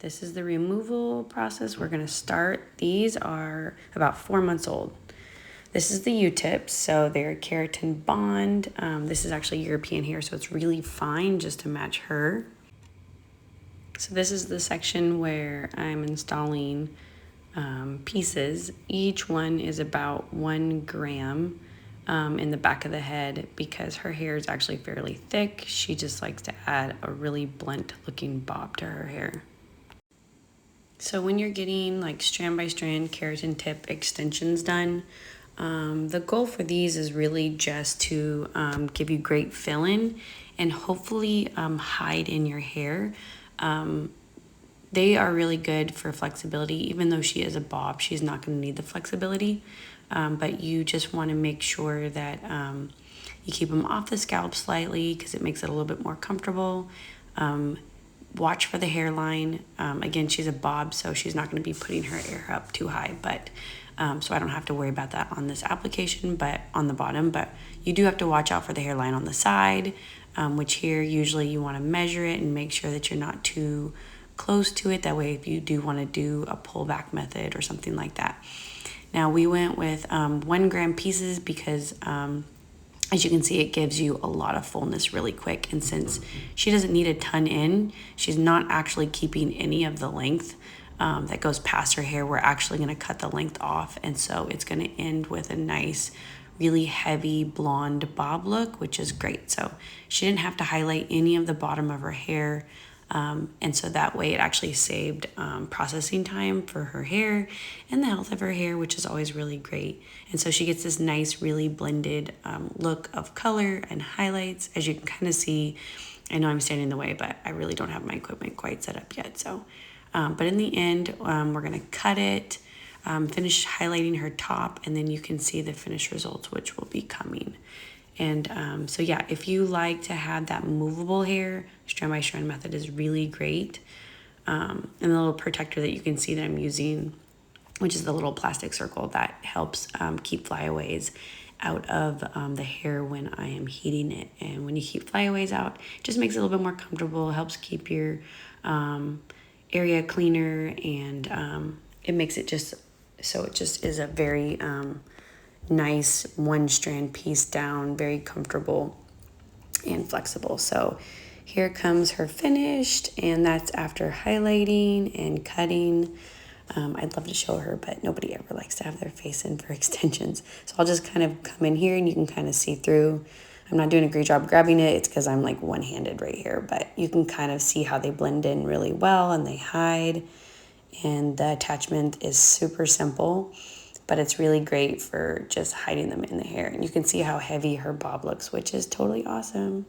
this is the removal process we're gonna start. These are about 4 months old. This is the U-tips, so they're keratin bond. This is actually European hair, so it's really fine just to match her. So this is the section where I'm installing pieces. Each one is about 1 gram in the back of the head because her hair is actually fairly thick. She just likes to add a really blunt looking bob to her hair. So when you're getting like strand by strand keratin tip extensions done, the goal for these is really just to give you great fill-in and hopefully hide in your hair. They are really good for flexibility. Even though she is a bob, she's not going to need the flexibility, but you just want to make sure that you keep them off the scalp slightly because it makes it a little bit more comfortable. Watch for the hairline. Again, she's a bob, so she's not going to be putting her hair up too high, but so I don't have to worry about that on this application, but on the bottom. But you do have to watch out for the hairline on the side, which here usually you want to measure it and make sure that you're not too close to it. That way, if you do want to do a pullback method or something like that. Now we went with 1 gram pieces because as you can see, it gives you a lot of fullness really quick. And since she doesn't need a ton in, she's not actually keeping any of the length that goes past her hair. We're actually going to cut the length off. And so it's going to end with a nice, really heavy blonde bob look, which is great. So she didn't have to highlight any of the bottom of her hair. And so that way it actually saved processing time for her hair and the health of her hair, which is always really great. And so she gets this nice, really blended look of color and highlights. As you can kind of see, I know I'm standing in the way, but I really don't have my equipment quite set up yet. So, but in the end, we're going to cut it, finish highlighting her top, and then you can see the finished results, which will be coming. And so yeah, if you like to have that movable hair, strand by strand method is really great. And the little protector that you can see that I'm using, which is the little plastic circle that helps keep flyaways out of the hair when I am heating it. And when you keep flyaways out, it just makes it a little bit more comfortable, helps keep your area cleaner, and it makes it just so it just is a very nice 1 strand piece down, very comfortable and flexible. So here comes her finished, and that's after highlighting and cutting. I'd love to show her, but nobody ever likes to have their face in for extensions. So I'll just kind of come in here and you can kind of see through. I'm not doing a great job grabbing it. It's because I'm like one-handed right here, but you can kind of see how they blend in really well and they hide. And the attachment is super simple, but it's really great for just hiding them in the hair. And you can see how heavy her bob looks, which is totally awesome.